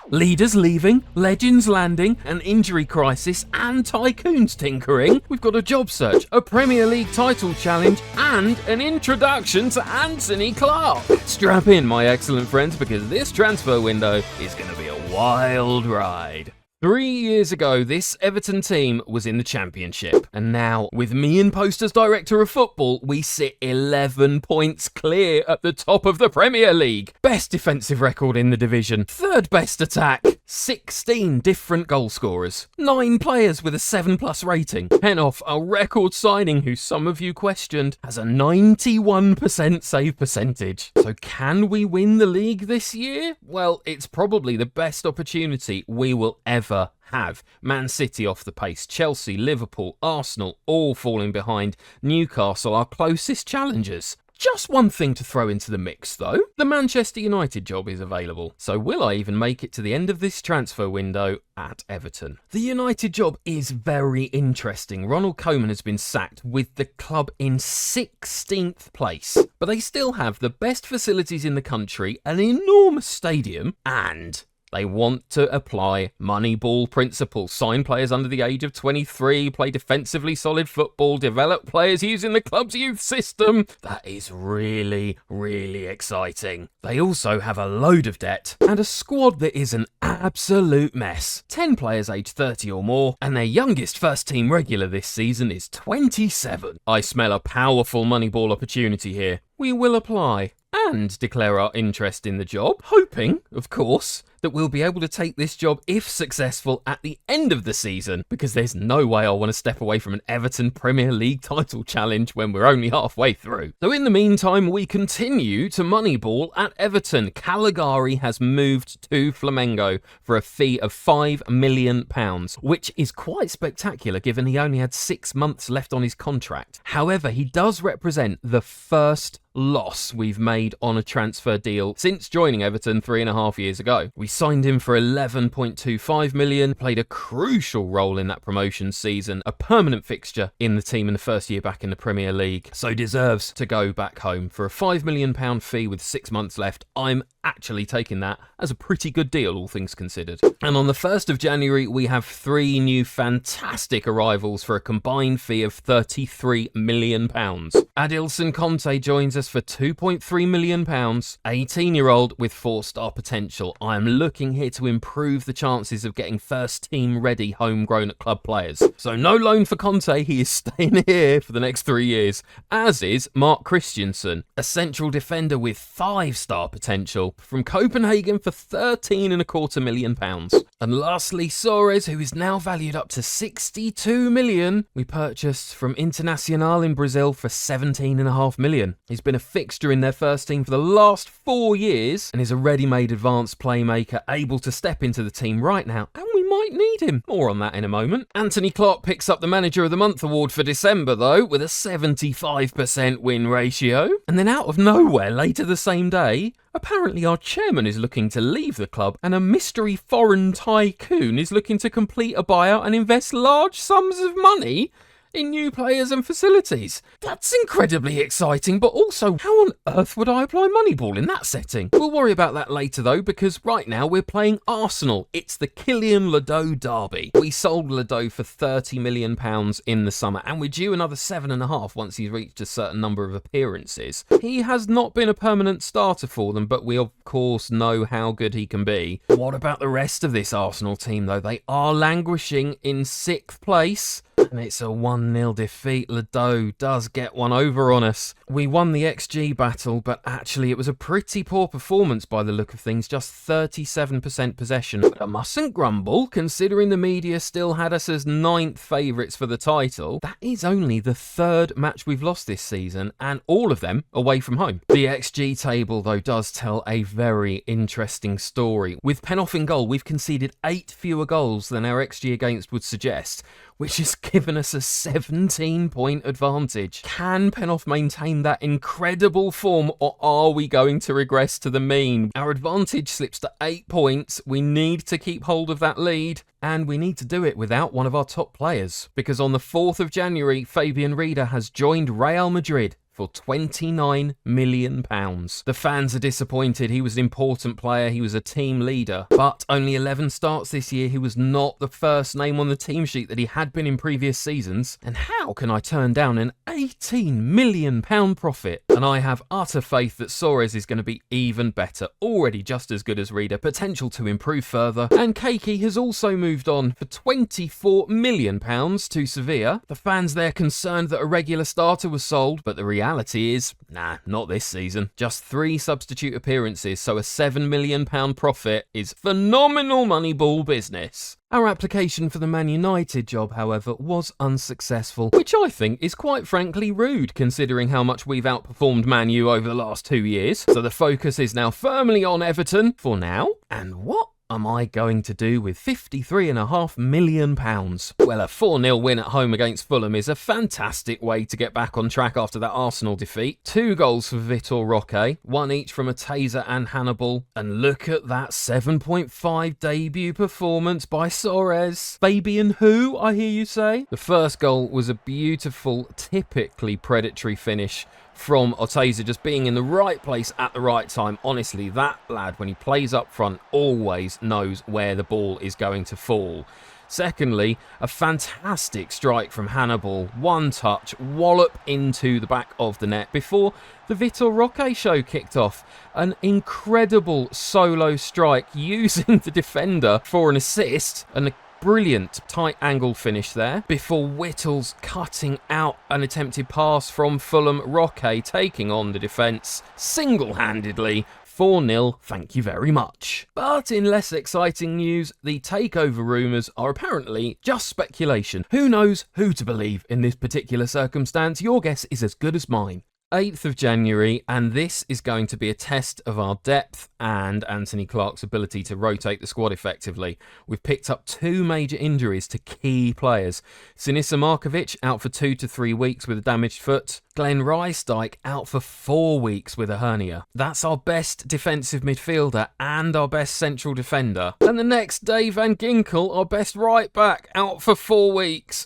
Leaders leaving, legends landing, an injury crisis, and tycoons tinkering. We've got a job search, a Premier League title challenge, and an introduction to Anthony Clark. Strap in, my excellent friends, because this transfer window is going to be a wild ride. 3 years ago, this Everton team was in the Championship, and now, with me in post as Director of Football, we sit 11 points clear at the top of the Premier League. Best defensive record in the division, third best attack, 16 different goal scorers, 9 players with a 7+ rating. Henoff, a record signing who some of you questioned, has a 91% save percentage. So can we win the league this year? Well, it's probably the best opportunity we will ever have. Man City off the pace, Chelsea, Liverpool, Arsenal all falling behind, Newcastle our closest challengers. Just one thing to throw into the mix though, the Manchester United job is available, so will I even make it to the end of this transfer window at Everton? The United job is very interesting. Ronald Koeman has been sacked with the club in 16th place, but they still have the best facilities in the country, an enormous stadium, and they want to apply Moneyball principles, sign players under the age of 23, play defensively solid football, develop players using the club's youth system. That is really, really exciting. They also have a load of debt and a squad that is an absolute mess. 10 players aged 30 or more, and their youngest first team regular this season is 27. I smell a powerful Moneyball opportunity here. We will apply and declare our interest in the job, hoping, of course, that we'll be able to take this job, if successful, at the end of the season, because there's no way I want to step away from an Everton Premier League title challenge when we're only halfway through. So in the meantime, we continue to Moneyball at Everton. Caligari has moved to Flamengo for a fee of £5 million, which is quite spectacular given he only had 6 months left on his contract. However, he does represent the first loss we've made on a transfer deal since joining Everton 3.5 years ago. We signed him for 11.25 million, played a crucial role in that promotion season, a permanent fixture in the team in the first year back in the Premier League, so deserves to go back home. For a £5 million fee with 6 months left, I'm actually taking that as a pretty good deal, all things considered. And on the 1st of January, we have 3 new fantastic arrivals for a combined fee of £33 million. Adilson Conte joins us for £2.3 million, 18-year-old with 4-star potential. I am looking here to improve the chances of getting first team ready homegrown at club players. So no loan for Conte, he is staying here for the next 3 years, as is Mark Christensen, a central defender with 5-star potential from Copenhagen for £13.25 million. And lastly, Soares, who is now valued up to £62 million, we purchased from Internacional in Brazil for £17.5 million. He's been a fixture in their first team for the last 4 years and is a ready-made advanced playmaker able to step into the team right now, and we might need him. More on that in a moment. Anthony Clark picks up the Manager of the Month award for December though, with a 75% win ratio. And then out of nowhere later the same day, apparently our chairman is looking to leave the club and a mystery foreign tycoon is looking to complete a buyout and invest large sums of money in new players and facilities. That's incredibly exciting, but also, how on earth would I apply Moneyball in that setting? We'll worry about that later though, because right now we're playing Arsenal. It's the Kylian Ledoux derby. We sold Ledoux for £30 million in the summer, and we're due another 7.5 once he's reached a certain number of appearances. He has not been a permanent starter for them, but we of course know how good he can be. What about the rest of this Arsenal team though? They are languishing in 6th place. And it's a 1-0 defeat. Ledoux does get one over on us. We won the XG battle, but actually it was a pretty poor performance by the look of things, just 37% possession. But I mustn't grumble, considering the media still had us as 9th favourites for the title. That is only the 3rd match we've lost this season, and all of them away from home. The XG table, though, does tell a very interesting story. With Henoff in goal, we've conceded 8 fewer goals than our XG against would suggest, which has given us a 17-point advantage. Can Henoff maintain that incredible form, or are we going to regress to the mean? Our advantage slips to 8 points. We need to keep hold of that lead, and we need to do it without one of our top players, because on the 4th of January, Fabian Rieder has joined Real Madrid for £29 million. The fans are disappointed. He was an important player, he was a team leader, but only 11 starts this year. He was not the first name on the team sheet that he had been in previous seasons. And how can I turn down an £18 million profit? And I have utter faith that Soares is going to be even better, already just as good as Reader, potential to improve further. And Keiki has also moved on for £24 million to Sevilla. The fans there concerned that a regular starter was sold, but the reality is, nah, not this season. Just 3 substitute appearances, so a £7 million profit is phenomenal Moneyball business. Our application for the Man United job, however, was unsuccessful, which I think is quite frankly rude considering how much we've outperformed Man U over the last 2 years. So the focus is now firmly on Everton for now. And what am I going to do with £53.5 million? Well, a 4-0 win at home against Fulham is a fantastic way to get back on track after that Arsenal defeat. 2 goals for Vitor Roque, 1 each from Taser and Hannibal. And look at that 7.5 debut performance by Soares. Fabian who, I hear you say? The first goal was a beautiful, typically predatory finish from Taser, just being in the right place at the right time. Honestly, that lad, when he plays up front, always knows where the ball is going to fall. Secondly, a fantastic strike from Hannibal. 1 touch, wallop into the back of the net before the Vitor Roque show kicked off. An incredible solo strike using the defender for an assist, and a brilliant tight angle finish there before Whittles cutting out an attempted pass from Fulham. Roque taking on the defence single-handedly. 4-0, thank you very much. But in less exciting news, the takeover rumours are apparently just speculation. Who knows who to believe in this particular circumstance? Your guess is as good as mine. 8th of January, and this is going to be a test of our depth and Anthony Clark's ability to rotate the squad effectively. We've picked up 2 major injuries to key players. Sinisa Markovic out for 2 to 3 weeks with a damaged foot. Glenn Rysdyke out for 4 weeks with a hernia. That's our best defensive midfielder and our best central defender. And the next day, Van Ginkel, our best right back, out for 4 weeks.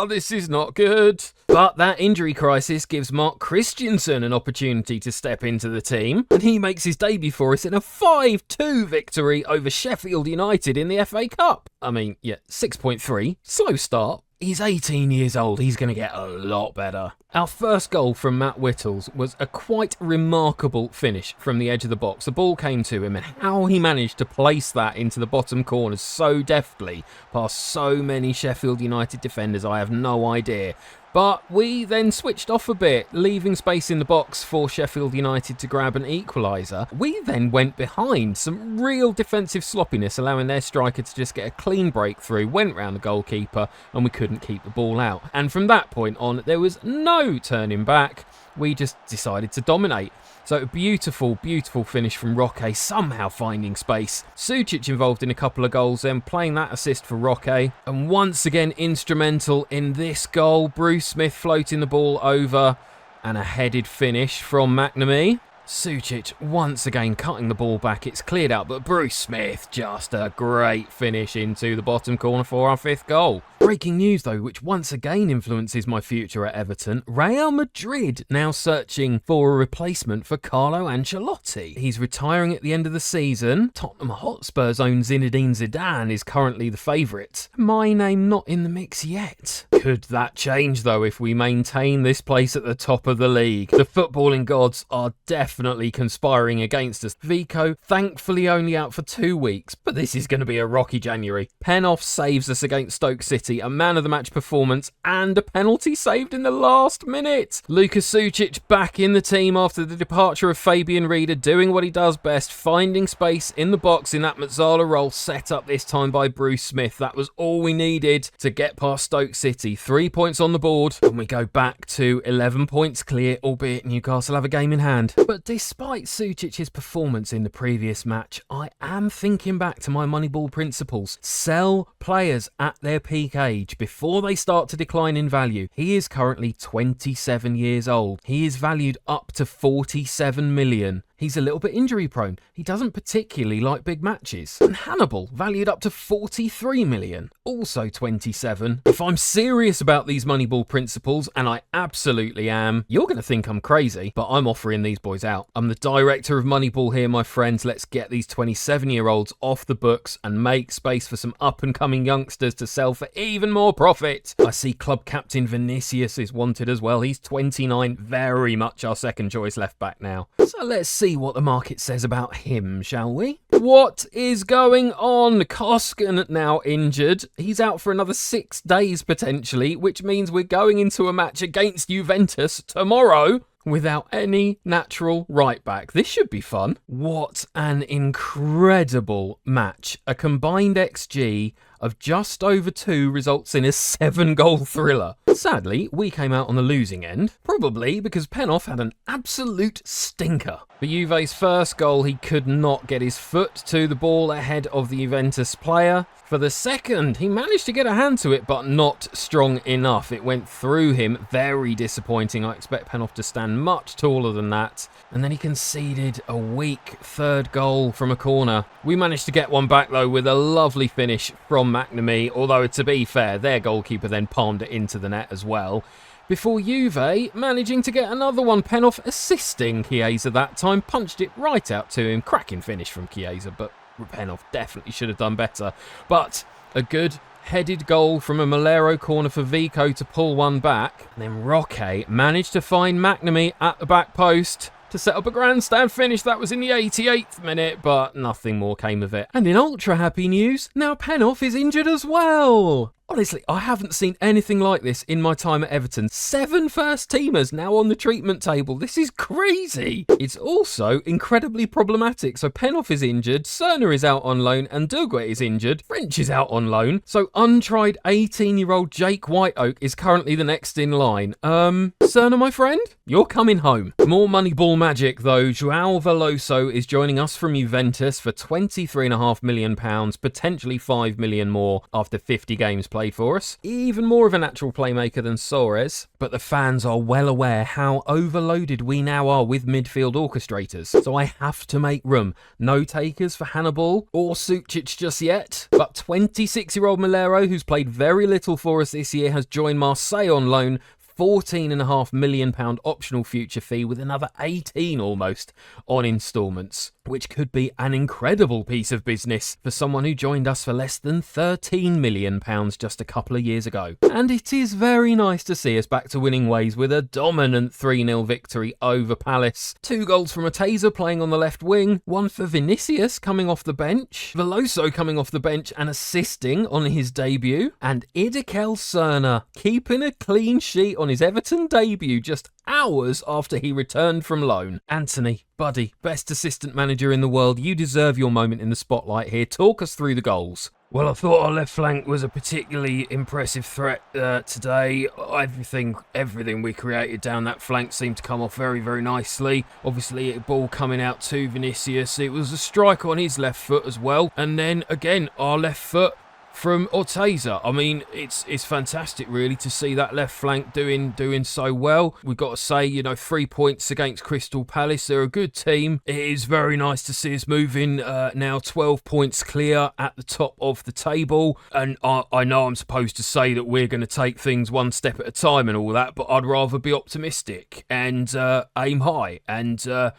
This is not good. But that injury crisis gives Mark Christensen an opportunity to step into the team, and he makes his debut for us in a 5-2 victory over Sheffield United in the FA Cup. 6.3. Slow start. He's 18 years old, he's going to get a lot better. Our first goal from Matt Whittles was a quite remarkable finish from the edge of the box. The ball came to him, and how he managed to place that into the bottom corner so deftly past so many Sheffield United defenders, I have no idea. But we then switched off a bit, leaving space in the box for Sheffield United to grab an equaliser. We then went behind, some real defensive sloppiness, allowing their striker to just get a clean breakthrough, went round the goalkeeper, and we couldn't keep the ball out. And from that point on, there was no turning back. We just decided to dominate. So a beautiful, beautiful finish from Roque, somehow finding space. Sucic involved in a couple of goals then, playing that assist for Roque. And once again instrumental in this goal. Bruce Smith floating the ball over, and a headed finish from McNamee. Sucic once again cutting the ball back. It's cleared out, but Bruce Smith, just a great finish into the bottom corner for our 5th goal. Breaking news though, which once again influences my future at Everton. Real Madrid now searching for a replacement for Carlo Ancelotti. He's retiring at the end of the season. Tottenham Hotspur's own Zinedine Zidane is currently the favourite. My name not in the mix yet. Could that change though if we maintain this place at the top of the league? The footballing gods are definitely conspiring against us. Vico, thankfully only out for 2 weeks, but this is going to be a rocky January. Pen-off saves us against Stoke City, a man of the match performance, and a penalty saved in the last minute. Lucas Sucic back in the team after the departure of Fabian Reader, doing what he does best, finding space in the box in that Mazzala role, set up this time by Bruce Smith. That was all we needed to get past Stoke City. 3 points on the board, and we go back to 11 points clear, albeit Newcastle have a game in hand. But despite Sucic's performance in the previous match, I am thinking back to my Moneyball principles. Sell players at their peak age before they start to decline in value. He is currently 27 years old. He is valued up to 47 million. he's a little bit injury prone. He doesn't particularly like big matches. And Hannibal, valued up to 43 million, also 27. If I'm serious about these Moneyball principles, and I absolutely am, you're going to think I'm crazy, but I'm offering these boys out. I'm the director of Moneyball here, my friends. Let's get these 27-year-olds off the books and make space for some up-and-coming youngsters to sell for even more profit. I see club captain Vinicius is wanted as well. He's 29, very much our second choice left back now. So let's see what the market says about him, shall we? What is going on? Koskan now injured. He's out for another 6 days potentially, which means we're going into a match against Juventus tomorrow without any natural right back. This should be fun. What an incredible match. A combined XG of just over 2 results in a 7-goal thriller. Sadly, we came out on the losing end, probably because Penhoff had an absolute stinker. For Juve's first goal, he could not get his foot to the ball ahead of the Juventus player. For the second, he managed to get a hand to it, but not strong enough. It went through him. Very disappointing. I expect Penhoff to stand much taller than that. And then he conceded a weak third goal from a corner. We managed to get one back, though, with a lovely finish from McNamee, although, to be fair, their goalkeeper then palmed it into the net as well. Before Juve managing to get another one. Penhoff assisting Chiesa that time, punched it right out to him. Cracking finish from Chiesa, but Penhoff definitely should have done better. But a good headed goal from a Malero corner for Vico to pull one back. And then Roque managed to find McNamee at the back post to set up a grandstand finish. That was in the 88th minute, but nothing more came of it. And in ultra happy news, now Penhoff is injured as well. Honestly, I haven't seen anything like this in my time at Everton. 7 first-teamers now on the treatment table. This is crazy. It's also incredibly problematic. So Penhoff is injured, Cerner is out on loan, and Duguay is injured. French is out on loan. So untried 18-year-old Jake Whiteoak is currently the next in line. Cerner, my friend, you're coming home. More Moneyball magic, though. João Veloso is joining us from Juventus for £23.5 million, potentially 5 million more after 50 games played for us. Even more of a natural playmaker than Soares, but the fans are well aware how overloaded we now are with midfield orchestrators, so I have to make room. No takers for Hannibal or Sucic just yet, but 26-year-old Malero, who's played very little for us this year, has joined Marseille on loan. £14.5 million optional future fee with another 18 almost on instalments, which could be an incredible piece of business for someone who joined us for less than £13 million just a couple of years ago. And it is very nice to see us back to winning ways with a dominant 3-0 victory over Palace. 2 goals from Ateza playing on the left wing, 1 for Vinicius coming off the bench, Veloso coming off the bench and assisting on his debut, and Idikel Cerner keeping a clean sheet on his Everton debut just hours after he returned from loan. Anthony, buddy, best assistant manager in the world, you deserve your moment in the spotlight here. Talk us through the goals. Well, I thought our left flank was a particularly impressive threat today. Everything we created down that flank seemed to come off very, very nicely. Obviously, a ball coming out to Vinicius. It was a strike on his left foot as well. And then, again, our left foot from Orteza. I mean, it's fantastic really to see that left flank doing so well. We've got to say, 3 points against Crystal Palace. They're a good team. It is very nice to see us moving now 12 points clear at the top of the table. And I know I'm supposed to say that we're going to take things one step at a time and all that, but I'd rather be optimistic and aim high. And the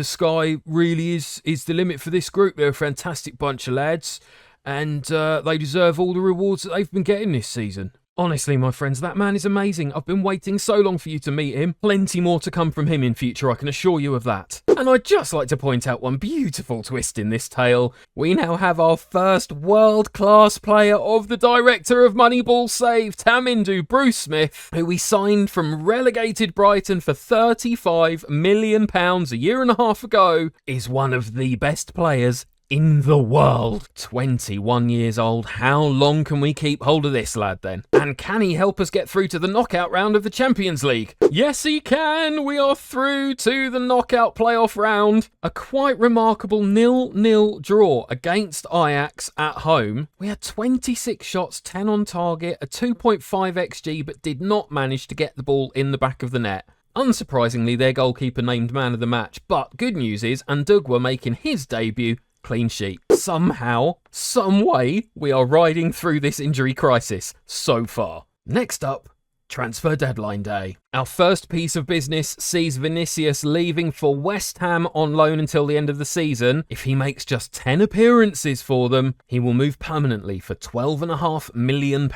sky really is the limit for this group. They're a fantastic bunch of lads. And they deserve all the rewards that they've been getting this season. Honestly, my friends, that man is amazing. I've been waiting so long for you to meet him. Plenty more to come from him in future, I can assure you of that. And I'd just like to point out one beautiful twist in this tale. We now have our first world-class player of the director of Moneyball save, Tamindu Bruce Smith, who we signed from relegated Brighton for £35 million a year and a half ago, is one of the best players in the world. 21 years old. How long can we keep hold of this lad then? And can he help us get through to the knockout round of the Champions League? Yes, he can. We are through to the knockout playoff round. A quite remarkable 0-0 draw against Ajax at home. We had 26 shots, 10 on target, a 2.5 XG, but did not manage to get the ball in the back of the net. Unsurprisingly, their goalkeeper named man of the match, but good news is Ndugwa making his debut clean sheet. Somehow, some way, we are riding through this injury crisis so far. Next up, transfer deadline day. Our first piece of business sees Vinicius leaving for West Ham on loan until the end of the season. If he makes just 10 appearances for them, he will move permanently for £12.5 million.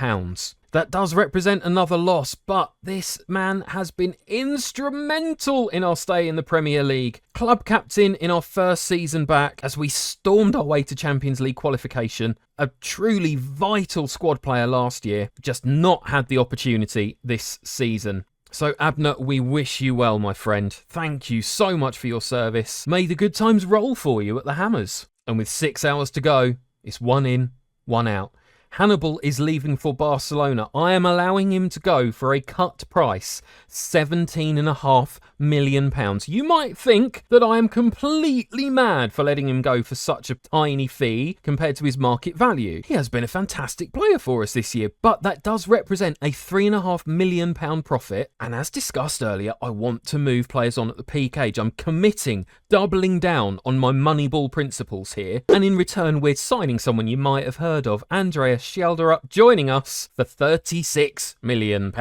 That does represent another loss, but this man has been instrumental in our stay in the Premier League. Club captain in our first season back as we stormed our way to Champions League qualification. A truly vital squad player last year, just not had the opportunity this season. So Abner, we wish you well, my friend. Thank you so much for your service. May the good times roll for you at the Hammers. And with 6 hours to go, it's 1 in, 1 out. Hannibal is leaving for Barcelona. I am allowing him to go for a cut price, £17.5 million. You might think that I am completely mad for letting him go for such a tiny fee compared to his market value. He has been a fantastic player for us this year, but that does represent a £3.5 million profit. And as discussed earlier, I want to move players on at the peak age. I'm committing, doubling down on my Moneyball principles here. And in return, we're signing someone you might have heard of, Andreas Schelderup, joining us for £36 million.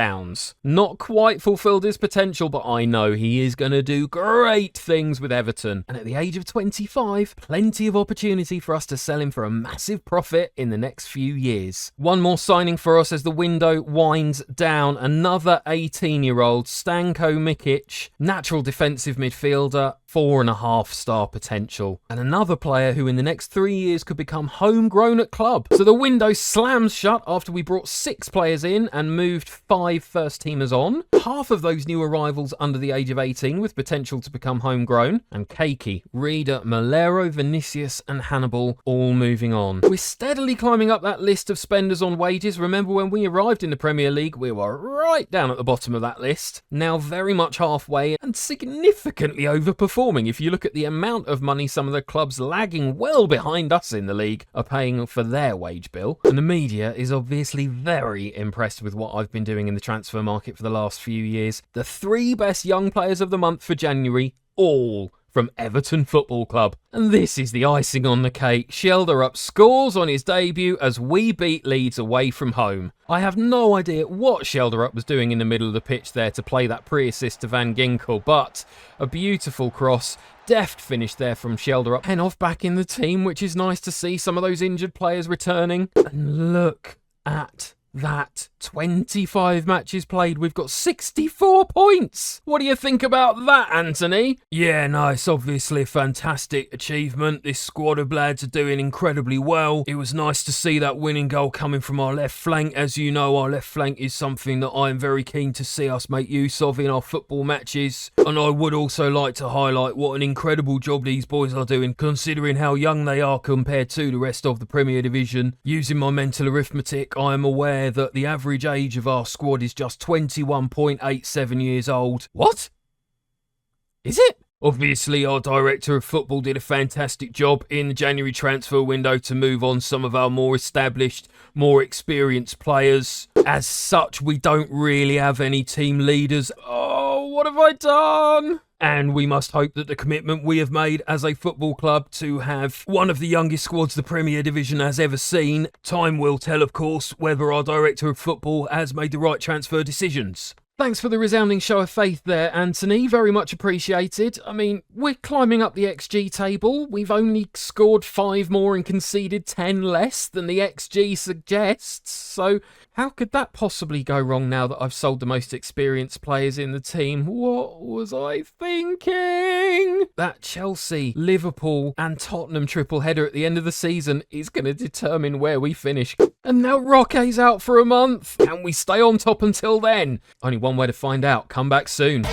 Not quite fulfilled his potential, but I know he is going to do great things with Everton. And at the age of 25, plenty of opportunity for us to sell him for a massive profit in the next few years. One more signing for us as the window winds down. Another 18-year-old, Stanko Mikic, natural defensive midfielder, 4.5-star potential. And another player who in the next 3 years could become homegrown at club. So the window slams shut after we brought 6 players in and moved 5 first-teamers on. Half of those new arrivals under the age of 18 with potential to become homegrown. And Keiki, Reader, Malero, Vinicius and Hannibal all moving on. We're steadily climbing up that list of spenders on wages. Remember when we arrived in the Premier League, we were right down at the bottom of that list. Now very much halfway and significantly overperforming. If you look at the amount of money some of the clubs lagging well behind us in the league are paying for their wage bill. And the media is obviously very impressed with what I've been doing in the transfer market for the last few years. The 3 best young players of the month for January, all from Everton Football Club. And this is the icing on the cake. Schelderup scores on his debut as we beat Leeds away from home. I have no idea what Schelderup was doing in the middle of the pitch there to play that pre-assist to Van Ginkel, but a beautiful cross. Deft finish there from Schelderup. Henhoff back in the team, which is nice to see some of those injured players returning. And look at that. 25 matches played, we've got 64 points. What do you think about that, Anthony? Yeah, no, it's obviously a fantastic achievement. This squad of lads are doing incredibly well. It was nice to see that winning goal coming from our left flank. As you know, our left flank is something that I'm very keen to see us make use of in our football matches. And I would also like to highlight what an incredible job these boys are doing, considering how young they are compared to the rest of the Premier Division. Using my mental arithmetic, I am aware that the average age of our squad is just 21.87 years old. What? Is it? Obviously, our director of football did a fantastic job in the January transfer window to move on some of our more established, more experienced players. As such, we don't really have any team leaders. Oh, what have I done? And we must hope that the commitment we have made as a football club to have one of the youngest squads the Premier Division has ever seen. Time will tell, of course, whether our director of football has made the right transfer decisions. Thanks for the resounding show of faith there, Anthony. Very much appreciated. I mean, we're climbing up the XG table. We've only scored 5 more and conceded 10 less than the XG suggests. So how could that possibly go wrong now that I've sold the most experienced players in the team? What was I thinking? That Chelsea, Liverpool and Tottenham triple header at the end of the season is going to determine where we finish. And now Roque's out for a month. Can we stay on top until then? Only one way to find out. Come back soon.